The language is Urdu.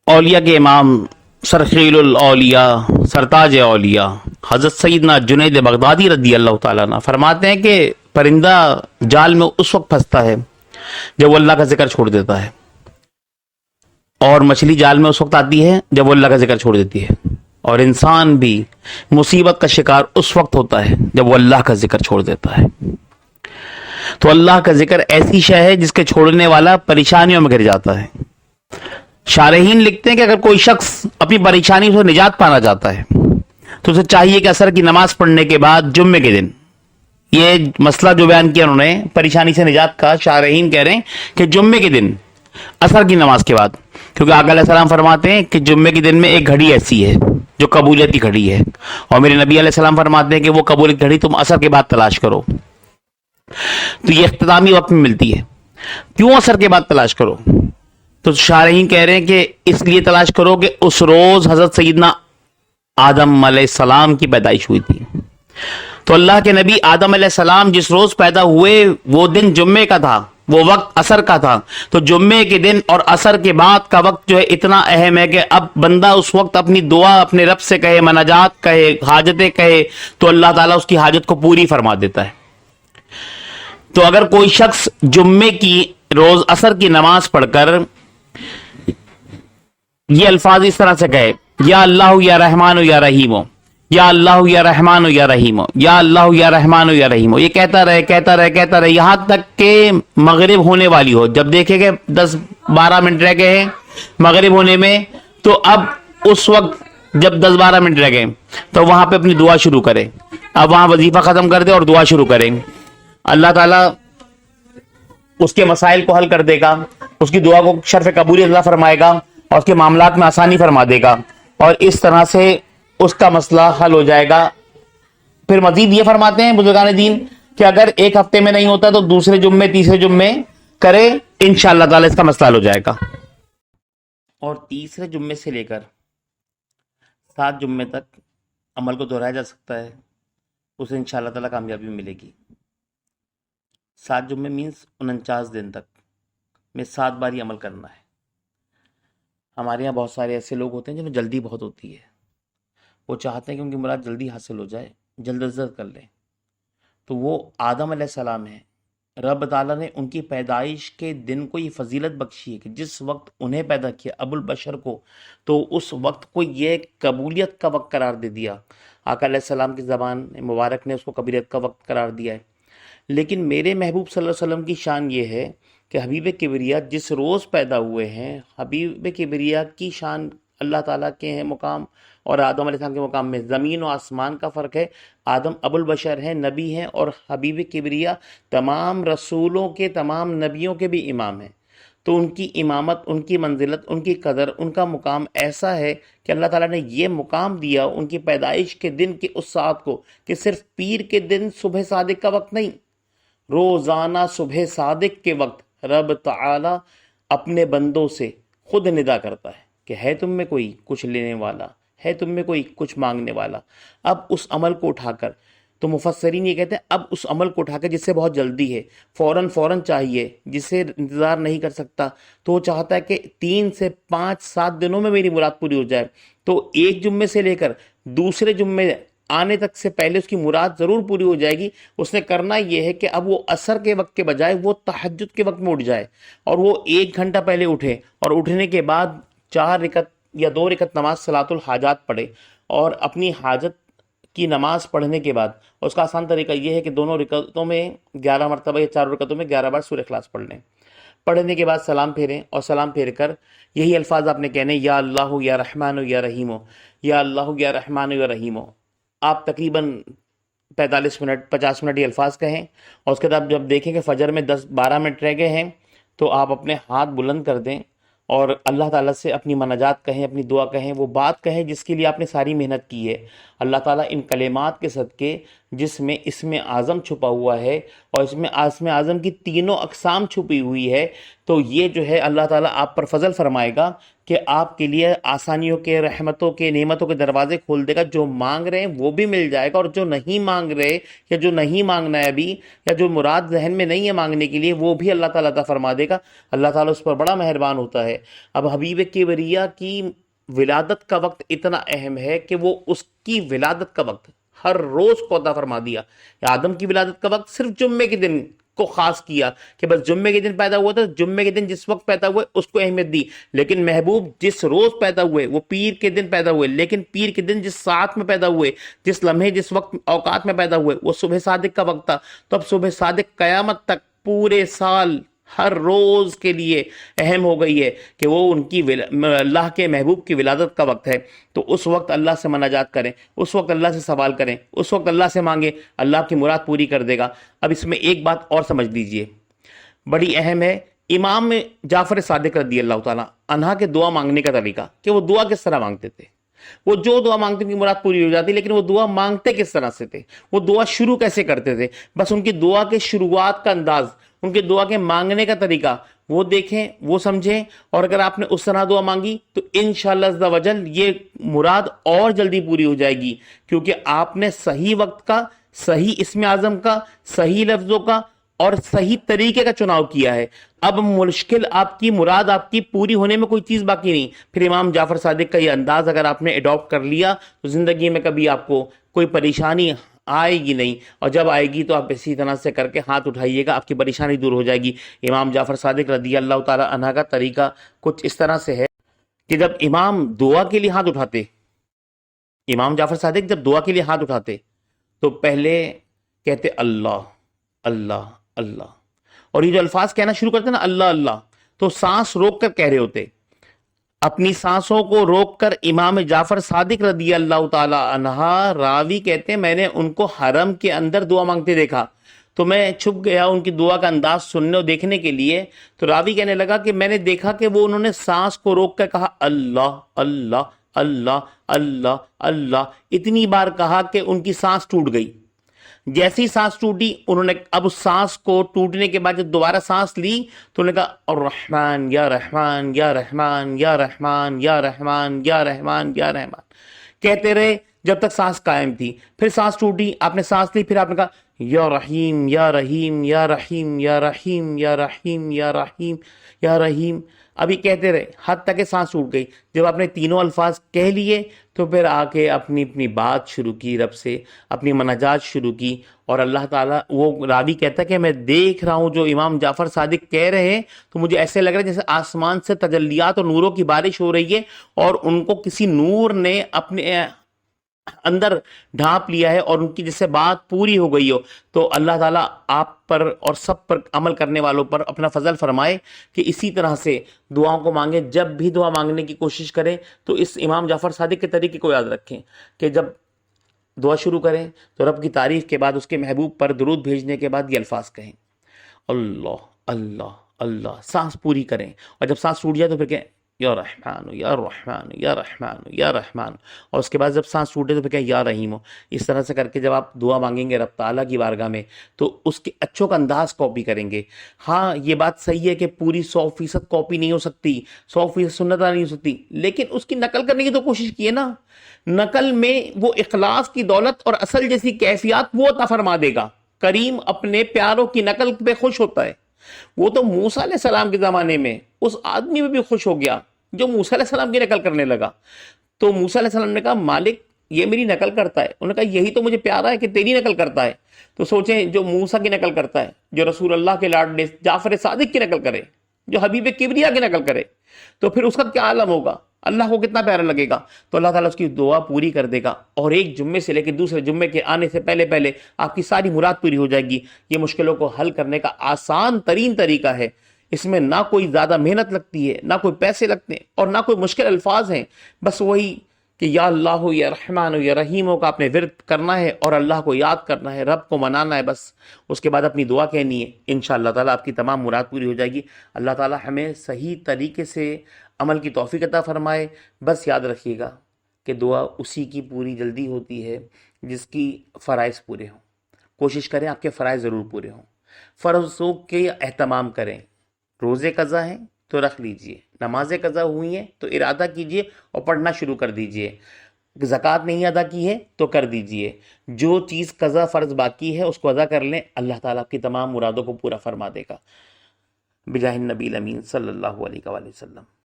اولیاء کے امام سرخیل الاولیاء سرتاج اولیاء حضرت سیدنا جنید بغدادی رضی اللہ تعالیٰ عنہ فرماتے ہیں کہ پرندہ جال میں اس وقت پھنستا ہے جب وہ اللہ کا ذکر چھوڑ دیتا ہے، اور مچھلی جال میں اس وقت آتی ہے جب وہ اللہ کا ذکر چھوڑ دیتی ہے، اور انسان بھی مصیبت کا شکار اس وقت ہوتا ہے جب وہ اللہ کا ذکر چھوڑ دیتا ہے۔ تو اللہ کا ذکر ایسی شے ہے جس کے چھوڑنے والا پریشانیوں میں گر جاتا ہے۔ شارحین لکھتے ہیں کہ اگر کوئی شخص اپنی پریشانی سے نجات پانا چاہتا ہے تو اسے چاہیے کہ عصر کی نماز پڑھنے کے بعد جمعے کے دن، یہ مسئلہ جو بیان کیا انہوں نے پریشانی سے نجات کا، شارحین کہہ رہے ہیں کہ جمعے کے دن عصر کی نماز کے بعد، کیونکہ آقا علیہ السلام فرماتے ہیں کہ جمعے کے دن میں ایک گھڑی ایسی ہے جو قبولیت کی گھڑی ہے، اور میرے نبی علیہ السلام فرماتے ہیں کہ وہ قبولیت گھڑی تم عصر کے بعد تلاش کرو۔ تو یہ اختتامی وقت میں ملتی ہے، کیوں عصر کے بعد تلاش کرو؟ تو شارحین کہہ رہے ہیں کہ اس لیے تلاش کرو کہ اس روز حضرت سیدنا آدم علیہ السلام کی پیدائش ہوئی تھی۔ تو اللہ کے نبی آدم علیہ السلام جس روز پیدا ہوئے وہ دن جمعے کا تھا، وہ وقت عصر کا تھا۔ تو جمعے کے دن اور عصر کے بعد کا وقت جو ہے اتنا اہم ہے کہ اب بندہ اس وقت اپنی دعا اپنے رب سے کہے، مناجات کہے، حاجتیں کہے تو اللہ تعالیٰ اس کی حاجت کو پوری فرما دیتا ہے۔ تو اگر کوئی شخص جمعے کی روز عصر کی نماز پڑھ کر یہ الفاظ اس طرح سے کہے، یا اللہ یا رحمان یا رحیم، یا اللہ یا رحمان یا رحیم، یا اللہ یا رحمان یا رحیم، یہ کہتا رہے یہاں تک کہ مغرب ہونے والی ہو۔ جب دیکھے کہ 10-12 منٹ رہ گئے ہیں مغرب ہونے میں، تو اب اس وقت جب 10-12 منٹ رہ گئے تو وہاں پہ اپنی دعا شروع کرے۔ اب وہاں وظیفہ ختم کر دے اور دعا شروع کریں، اللہ تعالیٰ اس کے مسائل کو حل کر دے گا، اس کی دعا کو شرف قبولیت عطا فرمائے گا اور اس کے معاملات میں آسانی فرما دے گا، اور اس طرح سے اس کا مسئلہ حل ہو جائے گا۔ پھر مزید یہ فرماتے ہیں بزرگان دین کہ اگر ایک ہفتے میں نہیں ہوتا تو دوسرے جمعے تیسرے جمعے کرے، انشاءاللہ تعالی اس کا مسئلہ حل ہو جائے گا۔ اور تیسرے جمعے سے لے کر 7 جمعے تک عمل کو دہرایا جا سکتا ہے، اسے انشاءاللہ تعالی کامیابی ملے گی۔ 7 جمعے مینس 49 دن تک میں 7 بار یہ عمل کرنا ہے۔ ہمارے یہاں بہت سارے ایسے لوگ ہوتے ہیں جنہیں جلدی بہت ہوتی ہے، وہ چاہتے ہیں کہ ان کی مراد جلدی حاصل ہو جائے، جلد از جلد کر لیں۔ تو وہ آدم علیہ السلام ہیں، رب تعالیٰ نے ان کی پیدائش کے دن کو یہ فضیلت بخشی ہے کہ جس وقت انہیں پیدا کیا ابو البشر کو، تو اس وقت کو یہ قبولیت کا وقت قرار دے دیا۔ آقا علیہ السلام کی زبان مبارک نے اس کو قبولیت کا وقت قرار دیا ہے۔ لیکن میرے محبوب صلی اللہ علیہ وسلم کی شان یہ ہے کہ حبیب کبریا جس روز پیدا ہوئے ہیں، حبیب کبریا کی شان اللہ تعالیٰ کے ہیں مقام اور آدم علیہ السلام کے مقام میں زمین و آسمان کا فرق ہے۔ آدم ابو البشر ہیں، نبی ہیں، اور حبیب کبریا تمام رسولوں کے، تمام نبیوں کے بھی امام ہیں۔ تو ان کی امامت، ان کی منزلت، ان کی قدر، ان کا مقام ایسا ہے کہ اللہ تعالیٰ نے یہ مقام دیا ان کی پیدائش کے دن کی اس ساعت کو کہ صرف پیر کے دن صبح صادق کا وقت نہیں، روزانہ صبح صادق کے وقت رب تعالی اپنے بندوں سے خود ندا کرتا ہے کہ ہے تم میں کوئی کچھ لینے والا، ہے تم میں کوئی کچھ مانگنے والا۔ اب اس عمل کو اٹھا کر، تو مفسرین یہ کہتے ہیں اب اس عمل کو اٹھا کر جس سے بہت جلدی ہے، فوراً چاہیے، جس سے انتظار نہیں کر سکتا، تو وہ چاہتا ہے کہ 3 سے 5-7 دنوں میں میری مراد پوری ہو جائے، تو ایک جمعے سے لے کر دوسرے جمعے آنے تک سے پہلے اس کی مراد ضرور پوری ہو جائے گی۔ اس نے کرنا یہ ہے کہ اب وہ عصر کے وقت کے بجائے وہ تہجد کے وقت میں اٹھ جائے، اور وہ 1 گھنٹہ پہلے اٹھے، اور اٹھنے کے بعد 4 رکعت یا 2 رکعت نماز صلاۃ الحاجات پڑھے، اور اپنی حاجت کی نماز پڑھنے کے بعد اس کا آسان طریقہ یہ ہے کہ دونوں رکعتوں میں 11 مرتبہ یا 4 رکعتوں میں 11 بار سورہ اخلاص پڑھ لیں۔ پڑھنے کے بعد سلام پھیریں، اور سلام پھیر کر یہی الفاظ آپ نے کہنے، یا اللہ یا رحمان یا رحیم، یا اللہ یا رحمان یا رحیم۔ آپ تقریباً 45 منٹ 50 منٹ یہ الفاظ کہیں، اور اس کے بعد جب دیکھیں کہ فجر میں 10-12 منٹ رہ گئے ہیں تو آپ اپنے ہاتھ بلند کر دیں اور اللہ تعالیٰ سے اپنی مناجات کہیں، اپنی دعا کہیں، وہ بات کہیں جس کے لیے آپ نے ساری محنت کی ہے۔ اللہ تعالیٰ ان کلمات کے صدقے جس میں اسم اعظم چھپا ہوا ہے اور اس میں اسم اعظم کی تینوں اقسام چھپی ہوئی ہے، تو یہ جو ہے اللہ تعالیٰ آپ پر فضل فرمائے گا کہ آپ کے لیے آسانیوں کے، رحمتوں کے، نعمتوں کے دروازے کھول دے گا. جو مانگ رہے ہیں وہ بھی مل جائے گا، اور جو نہیں مانگ رہے یا جو نہیں مانگنا ہے ابھی، یا جو مراد ذہن میں نہیں ہے مانگنے کے لیے، وہ بھی اللہ تعالیٰ عطا فرما دے گا. اللہ تعالیٰ اس پر بڑا مہربان ہوتا ہے. اب حبیب کبریا کی ولادت کا وقت اتنا اہم ہے کہ وہ اس کی ولادت کا وقت ہر روز کو عطا فرما دیا. آدم کی ولادت کا وقت صرف جمعے کے دن کو خاص کیا کہ بس جمعے کے دن پیدا ہوا تھا، جمعے کے دن جس وقت پیدا ہوئے اس کو اہمیت دی. لیکن محبوب جس روز پیدا ہوئے وہ پیر کے دن پیدا ہوئے، لیکن پیر کے دن جس ساعت میں پیدا ہوئے، جس لمحے، جس وقت اوقات میں پیدا ہوئے، وہ صبح صادق کا وقت تھا. تو اب صبح صادق قیامت تک پورے سال ہر روز کے لیے اہم ہو گئی ہے کہ وہ ان کی اللہ کے محبوب کی ولادت کا وقت ہے. تو اس وقت اللہ سے مناجات کریں، اس وقت اللہ سے سوال کریں، اس وقت اللہ سے مانگیں، اللہ کی مراد پوری کر دے گا. اب اس میں ایک بات اور سمجھ لیجئے، بڑی اہم ہے. امام جعفر صادق رضی اللہ تعالیٰ عنہ کے دعا مانگنے کا طریقہ، کہ وہ دعا کس طرح مانگتے تھے. وہ جو دعا مانگتے ان کی مراد پوری ہو جاتی، لیکن وہ دعا مانگتے کس طرح سے تھے، وہ دعا شروع کیسے کرتے تھے. بس ان کی دعا کے شروعات کا انداز، ان کے دعا کے مانگنے کا طریقہ وہ دیکھیں، وہ سمجھیں، اور اگر آپ نے اس طرح دعا مانگی تو انشاءاللہ عز و جل یہ مراد اور جلدی پوری ہو جائے گی، کیونکہ آپ نے صحیح وقت کا، صحیح اسم اعظم کا، صحیح لفظوں کا اور صحیح طریقے کا چناؤ کیا ہے. اب مشکل آپ کی مراد آپ کی پوری ہونے میں کوئی چیز باقی نہیں. پھر امام جعفر صادق کا یہ انداز اگر آپ نے اڈاپٹ کر لیا تو زندگی میں کبھی آپ کو کوئی پریشانی آئے گی نہیں، اور جب آئے گی تو آپ اسی طرح سے کر کے ہاتھ اٹھائیے گا، آپ کی پریشانی دور ہو جائے گی. امام جعفر صادق رضی اللہ تعالی عنہ کا طریقہ کچھ اس طرح سے ہے کہ جب امام دعا کے لیے ہاتھ اٹھاتے، امام جعفر صادق جب دعا کے لیے ہاتھ اٹھاتے تو پہلے کہتے اللہ اللہ اللہ، اور یہ جو الفاظ کہنا شروع کرتے نا اللہ اللہ، تو سانس روک کر کہہ رہے ہوتے. اپنی سانسوں کو روک کر امام جعفر صادق رضی اللہ تعالی عنہ، راوی کہتے ہیں میں نے ان کو حرم کے اندر دعا مانگتے دیکھا تو میں چھپ گیا ان کی دعا کا انداز سننے اور دیکھنے کے لیے. تو راوی کہنے لگا کہ میں نے دیکھا کہ وہ انہوں نے سانس کو روک کر کہا اللہ اللہ اللہ اللہ اللہ، اتنی بار کہا کہ ان کی سانس ٹوٹ گئی. جیسی سانس ٹوٹی انہوں نے اب اس سانس کو ٹوٹنے کے بعد جب دوبارہ سانس لی تو انہوں نے کہا الرحمن یا رحمان یا رحمان یا رحمان یا رحمان یا رحمان یا رحمان، کہتے رہے جب تک سانس قائم تھی. پھر سانس ٹوٹی، آپ نے سانس لی، پھر آپ نے کہا یا رحیم یا رحیم یا رحیم یا رحیم یا رحیم یا رحیم یا رحیم. ابھی کہتے رہے حد تک کہ سانس ٹوٹ گئی. جب آپ نے تینوں الفاظ کہہ لیے تو پھر آ کے اپنی بات شروع کی، رب سے اپنی مناجات شروع کی. اور اللہ تعالیٰ، وہ راوی کہتا ہے کہ میں دیکھ رہا ہوں جو امام جعفر صادق کہہ رہے ہیں تو مجھے ایسے لگ رہا ہے جیسے آسمان سے تجلیات اور نوروں کی بارش ہو رہی ہے، اور ان کو کسی نور نے اپنے اندر ڈھانپ لیا ہے اور ان کی جیسے بات پوری ہو گئی ہو. تو اللہ تعالیٰ آپ پر اور سب پر عمل کرنے والوں پر اپنا فضل فرمائے کہ اسی طرح سے دعاؤں کو مانگیں. جب بھی دعا مانگنے کی کوشش کریں تو اس امام جعفر صادق کے طریقے کو یاد رکھیں کہ جب دعا شروع کریں تو رب کی تعریف کے بعد اس کے محبوب پر درود بھیجنے کے بعد یہ الفاظ کہیں اللہ اللہ اللہ، سانس پوری کریں، اور جب سانس ٹوٹ جائے تو پھر کہیں یا رحمان یا رحمان یا رحمان یا رحمان، اور اس کے بعد جب سانس ٹوٹے تو پھر کہیں یا رحیم. اس طرح سے کر کے جب آپ دعا مانگیں گے رب تعالیٰ کی بارگاہ میں تو اس کے اچھوں کا انداز کاپی کریں گے. ہاں یہ بات صحیح ہے کہ پوری 100% کاپی نہیں ہو سکتی، 100% سنتہ نہیں ہو سکتی، لیکن اس کی نقل کرنے کی تو کوشش کیے نا. نقل میں وہ اخلاص کی دولت اور اصل جیسی کیفیات وہ عطا فرما دے گا. کریم اپنے پیاروں کی نقل پہ خوش ہوتا ہے. وہ تو موسیٰ علیہ السلام کے زمانے میں اس آدمی میں بھی خوش ہو گیا جو موسیٰ علیہ السلام کی نقل کرنے لگا. تو موسیٰ علیہ السلام نے کہا مالک یہ میری نقل کرتا ہے. انہوں نے کہا یہی تو مجھے پیارا ہے کہ تیری نقل کرتا ہے. تو سوچیں جو موسیٰ کی نقل کرتا ہے، جو رسول اللہ کے لاڈلے جعفر صادق کی نقل کرے، جو حبیب کبریا کی نقل کرے، تو پھر اس کا کیا عالم ہوگا، اللہ کو کتنا پیارا لگے گا. تو اللہ تعالیٰ اس کی دعا پوری کر دے گا، اور ایک جمعے سے لے کے دوسرے جمعے کے آنے سے پہلے پہلے آپ کی ساری مراد پوری ہو جائے گی. یہ مشکلوں کو حل کرنے کا آسان ترین طریقہ ہے. اس میں نہ کوئی زیادہ محنت لگتی ہے، نہ کوئی پیسے لگتے ہیں، اور نہ کوئی مشکل الفاظ ہیں. بس وہی کہ یا اللہ یا رحمان یا رحیم کا آپ نے ورد کرنا ہے اور اللہ کو یاد کرنا ہے، رب کو منانا ہے. بس اس کے بعد اپنی دعا کہنی ہے، انشاءاللہ تعالیٰ آپ کی تمام مراد پوری ہو جائے گی. اللہ تعالیٰ ہمیں صحیح طریقے سے عمل کی توفیق عطا فرمائے. بس یاد رکھیے گا کہ دعا اسی کی پوری جلدی ہوتی ہے جس کی فرائض پورے ہوں. کوشش کریں آپ کے فرائض ضرور پورے ہوں. فرضوں کے اہتمام کریں. روزے قضا ہیں، تو رکھ لیجئے، نمازیں قضا ہوئی ہیں تو ارادہ کیجئے اور پڑھنا شروع کر دیجئے، زکوٰۃ نہیں ادا کی ہے تو کر دیجئے، جو چیز قضا فرض باقی ہے اس کو ادا کر لیں، اللہ تعالیٰ آپ کی تمام مرادوں کو پورا فرما دے گا۔ بجاہ النبی الامین صلی اللہ علیہ وآلہ وسلم۔